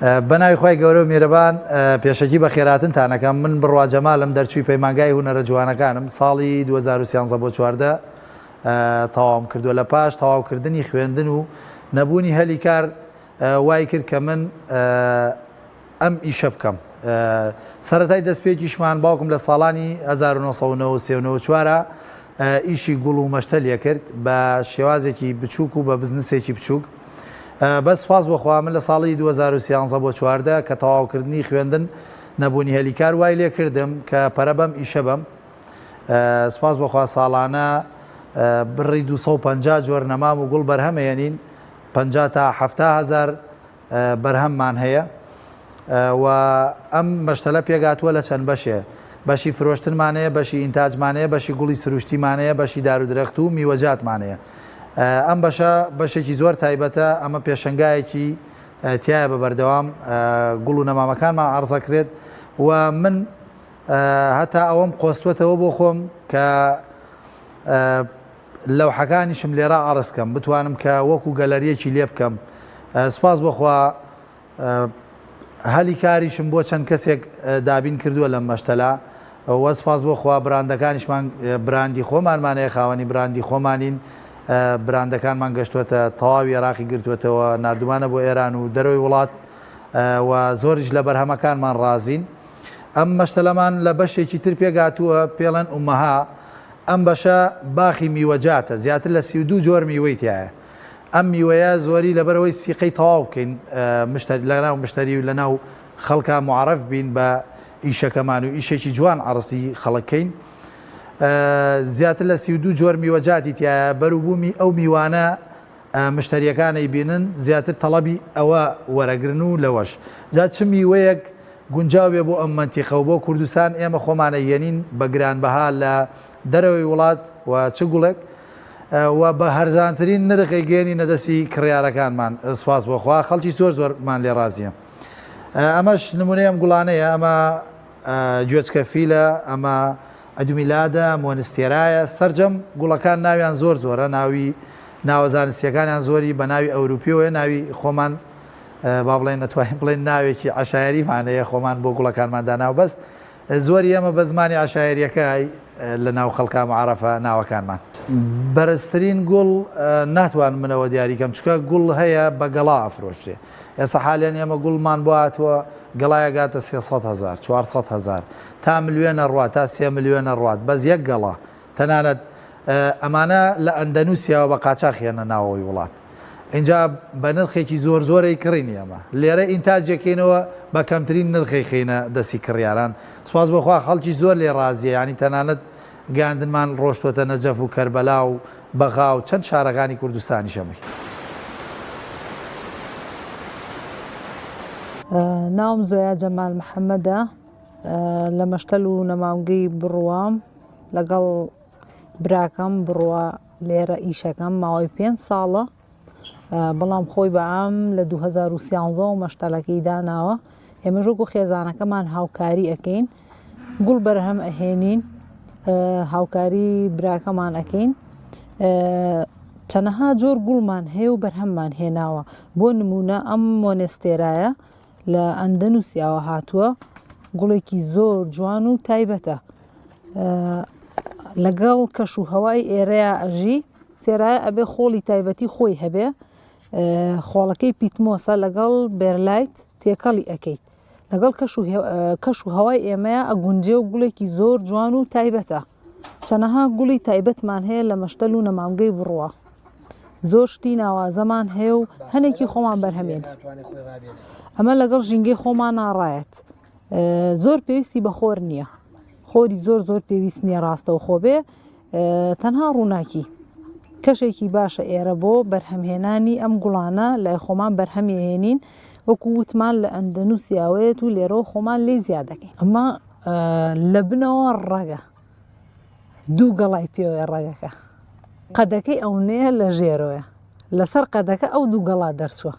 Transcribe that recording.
بەناوی خۆی گەورە و میێرەبان پێشەکی بە خێراتنتانەکەم من بڕوا جەمالم دەرچووی پەیمانگای هونەرە جوانەکانم ساڵی 2013 بۆ 14 تەواوم کردووە لە پاش تەواوکردنی خوێندن و نەبوونی هەلی کار وای کرد کە من ئەم ئیشە بکەم سەرەتای دەستپێکیشمان باوکم لە ساڵانی 1994 ئیشی گوڵ و مەشتە لێ کرد بە شێوازێکی بچووک و بە بزنسێکی بچووک بەس سپاس بۆخوا من لە ساڵی 2013 بۆ 14 کە تەواوکردنی خوێندن نەبوونی هەلی کار وای لێ کردم کە پەرە بەم ئیشە بم سپاس بۆخوا ساڵانە بڕی 250 جۆر نەمام و گوڵ بەرهەمێنین 50 تا 700,000 بەرهەممان هەیە و ئەم مەشتەلە پێگاتووە لە چەند بەشێ بەشی فرۆشتنمانەیە بەشی ئینتاجمانەیە بەشی گوڵی سروشتیمانەیە بەشی دارودرەخت و میوەجاتمانەیە ئەم بەشێکی زۆر تایبەتە ئەمە پێشنگایەکی تایە بە بەردەوام گوڵ و نەمامەکانمان عەرزەکرێت و من هەتا ئەوەم قۆستوەتەوە بۆ خۆم کە لەوحەکانیشم لێرە عەرزکەم بتوانم کە وەکو گەلەریەکی لێ بکەم سپاس بۆخوا هەلی کاریشم بۆ چەند کەسێک دابین کردووە لەم مەشتەلا وە سپاس بۆخوا براندەکانیشمان براندی خۆمانمانەیە خاوەنی براندی خۆمانین براندەکانمان گەشتووەتە تەواوی عێراقی گرتووەتەوە نردومانە بۆ ئێران و دەرەوەی وڵات و زۆریش لە بەرهەمەکانمان ڕازین ئەم مەشتەلەمان لە بەشێکی تر پێگاتووە پێڵەن ئومەها ئەم بەشە باخی میوەجاتە زیاتر لە 32 جۆر میوەی تایە ئەم میوەیە زۆری لەبەرەوەی سیقەی تەواو بکەین لەناو مشتری و لەناو خەڵکە معرەف بین بە ئیشەکەمان و ئیشێکی جوان عەرزی خەڵکەین زیاتر لە 32 جۆر میوەجاتی تایە بەروبوومی ئەو میوانە مشتریەکانەی بینن زیاتر تەڵەبی ئەوە وەرەگرن و لەوەش جا چ میوەیەک گونجاو بێ بۆ ئەم مەنتیقە و بۆ کوردستان ئێمە خۆمانە یەنین بە گرانبەها لە دەرەوەی وڵات و چ گوڵێک و بە هەرزانترین نرخی گەێنی نەدەسی کڕیارەکانمان سپاس بۆخوا خەڵکی زۆرمان لێ ڕازیە ئەمەش نمونەیەم گوڵانەیە ئەمە گوێچکەفیلە ئەمە ئەدومیلادە مۆنستێرایە سەرجەم گوڵەکان ناویان زۆرە ناوی ناوەزانستیەکانیان زۆری بە ناوی ئەوروپیەوە ناوی خۆمان با بڵێن نەتوانین بڵێن ناوێکی عەشایریمانەیە خۆمان بۆ گوڵەکانمان داناو بەس زۆری ئەمە بە زمانی عەشایریەکە لە ناو خەڵکە معرەفە ناوەکانمان بەرزترین گوڵ ناتوان منەوە دیاریکەم چکە گوڵ هەیە بە گەڵا ئەفرۆشتێ ئێستا حالیان ئێمە گوڵمان بۆ هاتووە گەڵایە گاتە 300,000 400,000 تا ملیۆنە ڕوات تا 3 ملیۆنە ڕوات بەس یەک گەڵا تەنانەت ئەمانە لە ئەندەنووسیاوە بە قاچاق هێنە ناوەوەی وڵات اینجا بە نرخێکی زۆرەی کڕینی ئەمە لێرە ئینتاجەکەینەوە بە کەمترین نرخی خینە دەستی کڕیاران سپاس بۆخوا خەڵکی زۆر لێ ڕازیە ینی تەنانەت گاندنمان ڕۆشتوەتە نەجەف و کەربەلا و بەغا و چەند شارەکانی کوردستانی شەمەی ناوم زۆیا جەمال محەممەدە لە مەشتەل و نەماونگەی بڕوام لەگەڵ براکەم بڕوا لێرە ئیشەکەم ماوەی 5 ساڵە بەڵام خۆی بەعام لە 2013 مەشتەلەکەی داناوە ئێمە ژوک و خێزانەکەمان هاوکاری ئەەکەین گوڵ بەرهەم ئەهێنین هاوکاری براکەمان ئەەکەین چەنەها جۆر گوڵمان هەیە و بەرهەممان هێناوە بۆ نمونە ئەم مۆنستێرایە لە ئەندەنووسیاوە هاتووە گوڵێکی زۆر جوان و تایبەتە لەگەڵ کەش و هەوای ئێرەیە ئەژی تێرایە ئەبێ خۆڵی تایبەتی خۆی هەبێ خۆڵەکەی پیتمۆسە لەگەڵ بێرلایت تێکەڵی ئەەکەیت لەگەڵ کەش و هەوای ئێمەیە ئەگونجێ و گوڵێکی زۆر جوان و تایبەتە چەنەها گوڵی تایبەتمان هەیە لە مەشتەل و نەماونگەی بڕوە زۆر شتی ناوازەمان هەیە و هەنێکی خۆمان بەرهەمێن ئەمە لەگەڵ ژینگەی خۆمان ناڕایەت زۆر پێویستی بە خۆر نییە خۆری زۆر پێویست نییە ڕاستە و خۆبێ تەنها ڕووناکی کەشێکی باشە ئێرە بۆ بەرهەمهێنانی ئەم گوڵانە لای خۆمان بەرهەمیهێنین وەکو وتمان لە ئەندەنووسیاوەیەت و لێرەوە خۆمان لێ زیادەکەین ئەمە لە بنەوە ڕەگە دوو گەڵای پێوەیە ڕێگەکە قەدەکەی ئەوەیە لە ژێرۆیە لەسەر قەدەکە ئەو دوو گەڵا دەرچووە